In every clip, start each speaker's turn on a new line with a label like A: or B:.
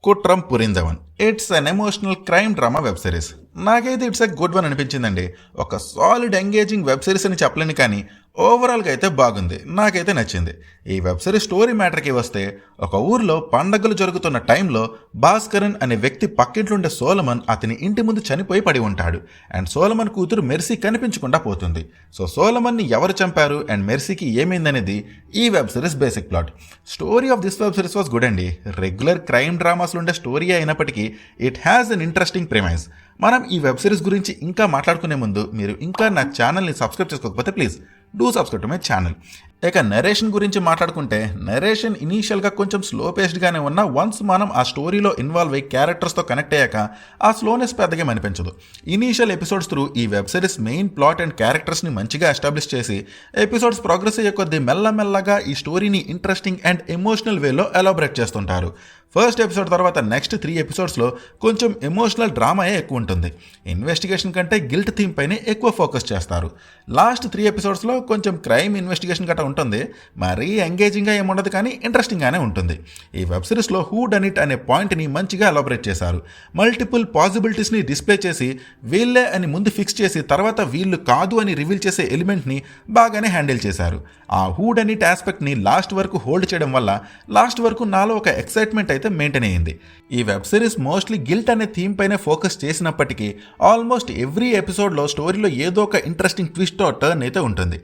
A: Kuttram Purindhavan. It's an emotional crime drama web series. నాకైతే it's a good one అనిపించిందండి. ఒక solid engaging web series అని చెప్పలేను, కానీ ఓవరాల్గా అయితే బాగుంది, నాకైతే నచ్చింది. ఈ వెబ్ సిరీస్ స్టోరీ మ్యాటర్కి వస్తే, ఒక ఊర్లో పండగలు జరుగుతున్న టైంలో భాస్కరన్ అనే వ్యక్తి పక్కింట్లుండే సోలమన్ అతని ఇంటి ముందు చనిపోయి పడి ఉంటాడు. అండ్ సోలమన్ కూతురు మెర్సీ కనిపించకుండా పోతుంది. సో సోలమన్ని ఎవరు చంపారు అండ్ మెర్సీకి ఏమైందనేది ఈ web series basic plot. Story of this web series was good అండి. రెగ్యులర్ క్రైమ్ డ్రామాస్లో ఉండే స్టోరీ అయినప్పటికీ it has an interesting premise. మనం ఈ వెబ్ సిరీస్ గురించి ఇంకా మాట్లాడుకునే ముందు మీరు ఇంకా నా ఛానల్ని సబ్స్క్రైబ్ చేసుకోకపోతే please do subscribe to my channel. ఇక నరేషన్ గురించి మాట్లాడుకుంటే, నరేషన్ ఇనీషియల్గా కొంచెం స్లో పేస్డ్గానే ఉన్నా వన్స్ మనం ఆ స్టోరీలో ఇన్వాల్వ్ అయ్యి క్యారెక్టర్స్తో కనెక్ట్ అయ్యాక ఆ స్లోనెస్ పెద్దగా అనిపించదు. ఇనీషియల్ ఎపిసోడ్స్ త్రూ ఈ web series main plot and క్యారెక్టర్స్ని మంచిగా ఎస్టాబ్లిష్ చేసి ఎపిసోడ్స్ ప్రోగ్రెస్ అయ్యే కొద్దీ మెల్లమెల్లగా ఈ స్టోరీని ఇంట్రెస్టింగ్ అండ్ ఎమోషనల్ వేలో ఎలాబరేట్ చేస్తుంటారు. ఫస్ట్ ఎపిసోడ్ తర్వాత నెక్స్ట్ 3 ఎపిసోడ్స్లో కొంచెం ఎమోషనల్ డ్రామాయే ఎక్కువ ఉంటుంది. ఇన్వెస్టిగేషన్ కంటే గిల్ట్ థీమ్ పైనే ఎక్కువ ఫోకస్ చేస్తారు. లాస్ట్ 3 ఎపిసోడ్స్లో కొంచెం క్రైమ్ ఇన్వెస్టిగేషన్ గట్రా ఉంటుంది. మరీ ఎంగేజింగ్గా ఏముండదు, కానీ ఇంట్రెస్టింగ్గానే ఉంటుంది. ఈ వెబ్ సిరీస్లో హూ డన్ ఇట్ అనే పాయింట్ని మంచిగా ఎలాబరేట్ చేశారు. మల్టిపుల్ పాసిబిలిటీస్ని డిస్ప్లే చేసి వీళ్ళే అని ముందు ఫిక్స్ చేసి తర్వాత వీళ్ళు కాదు అని రివీల్ చేసే ఎలిమెంట్ని బాగానే హ్యాండిల్ చేశారు. ఆ హూ డన్ ఇట్ ఆస్పెక్ట్ని లాస్ట్ వరకు హోల్డ్ చేయడం వల్ల లాస్ట్ వరకు నాలో ఒక ఎక్సైట్మెంట్ అయితే మెయింటైన్ అయ్యింది. ఈ వెబ్ సిరీస్ మోస్ట్లీ గిల్ట్ అనే థీమ్ పైన ఫోకస్ చేసినప్పటికీ ఆల్మోస్ట్ ఎవ్రీ ఎపిసోడ్లో స్టోరీలో ఏదో ఒక ఇంట్రెస్టింగ్ ట్విస్ట్ ఆర్ టర్న్ అయితే ఉంటుంది.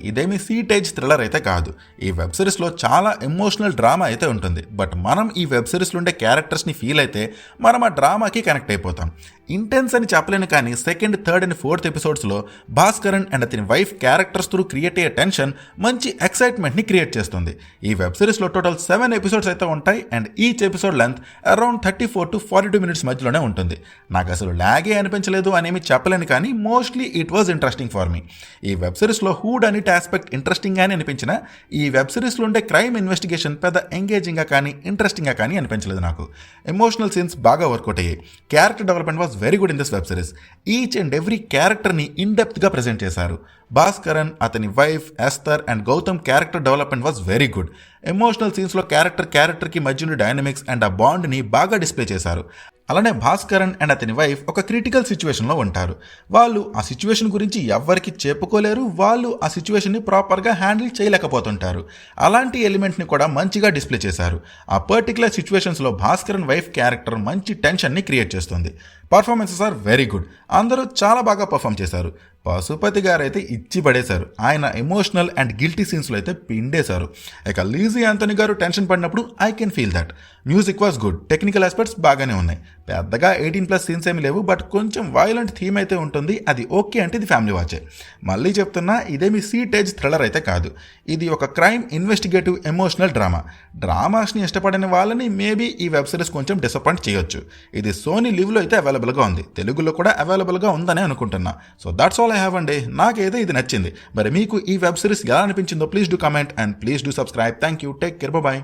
A: ఇదేమి సీటేజ్ థ్రిల్లర్ అయితే కాదు. ఈ వెబ్ సిరీస్లో చాలా ఎమోషనల్ డ్రామా అయితే ఉంటుంది. బట్ మనం ఈ వెబ్ సిరీస్లో ఉండే క్యారెక్టర్స్ని ఫీల్ అయితే మనం ఆ డ్రామాకి కనెక్ట్ అయిపోతాం. ఇంటెన్స్ అని చెప్పలేను, కానీ సెకండ్, థర్డ్ అండ్ ఫోర్త్ ఎపిసోడ్స్లో భాస్కరన్ అండ్ అతని వైఫ్ క్యారెక్టర్స్ త్రూ క్రియేట్ అయ్యే టెన్షన్ మంచి ఎక్సైట్మెంట్ని క్రియేట్ చేస్తుంది. ఈ వెబ్ సిరీస్లో టోటల్ 7 ఎపిసోడ్స్ అయితే ఉంటాయి and each episode length around 34 to 42 minutes మధ్యలోనే ఉంటుంది. నాకు అసలు లాగే అనిపించలేదు అనేమి చెప్పలేను, కానీ mostly it was interesting for me. ఈ వెబ్ సిరీస్లో హూ డన్ ఇట్ ఆస్పెక్ట్ ఇంట్రెస్టింగ్గానే అనిపించిన ఈ వెబ్ సిరీస్లో ఉండే క్రైమ్ ఇన్వెస్టిగేషన్ పెద్ద ఎంగేజింగ్గా కానీ ఇంట్రెస్టింగ్గా కానీ అనిపించలేదు నాకు. ఎమోషనల్ సీన్స్ బాగా వర్కౌట్ అయ్యాయి. Character development was very good in this web series. Each and every క్యారెక్టర్ని ఇన్ డెప్త్గా ప్రజెంట్ చేశారు. భాస్కరన్, అతని wife Esther and Gautam character development was very good. Emotional సీన్స్లో క్యారెక్టర్కి మధ్య ఉన్న డైనమిక్స్ అండ్ ఆ బాండ్ని బాగా డిస్ప్లే చేశారు. అలానే భాస్కరన్ అండ్ అతని వైఫ్ ఒక క్రిటికల్ సిచ్యువేషన్లో ఉంటారు. వాళ్ళు ఆ సిచ్యువేషన్ గురించి ఎవ్వరికి చెప్పుకోలేరు. వాళ్ళు ఆ సిచ్యువేషన్ని ప్రాపర్గా హ్యాండిల్ చేయలేకపోతుంటారు. అలాంటి ఎలిమెంట్ని కూడా మంచిగా డిస్ప్లే చేశారు. ఆ పర్టికులర్ సిచ్యువేషన్స్లో భాస్కరన్ వైఫ్ క్యారెక్టర్ మంచి టెన్షన్ని క్రియేట్ చేస్తుంది. Performances are very good. అందరూ చాలా బాగా పర్ఫామ్ చేశారు. పశుపతి గారు అయితే ఇచ్చి పడేశారు. ఆయన ఎమోషనల్ అండ్ గిల్టీ సీన్స్లో అయితే పిండేశారు. ఇక లీజీ యాంథనీ గారు టెన్షన్ పడినప్పుడు I can feel that. Music was good. Technical aspects బాగానే ఉన్నాయి. పెద్దగా 18+ సీన్స్ ఏమి లేవు, బట్ కొంచెం వైలెంట్ థీమ్ అయితే ఉంటుంది. అది ఓకే అంటే ఇది ఫ్యామిలీ వాచే. మళ్ళీ చెప్తున్నా, ఇదేమి సీటేజ్ థ్రిల్లర్ అయితే కాదు. ఇది ఒక క్రైమ్ ఇన్వెస్టిగేటివ్ ఎమోషనల్ డ్రామా. డ్రామాస్ని ఇష్టపడిన వాళ్ళని మేబీ ఈ వెబ్ సిరీస్ కొంచెం డిసప్పాయింట్ చేయొచ్చు. ఇది సోనీ లివ్లో అయితే అవైలబుల్గా ఉంది. తెలుగులో కూడా అవైలబుల్గా ఉందని అనుకుంటున్నా. So that's all I have అండి. నాకైతే ఇది నచ్చింది. మరి మీకు ఈ వెబ్ సిరీస్ ఎలా అనిపించిందో please do comment and please do subscribe. Thank you. Take care. Bye.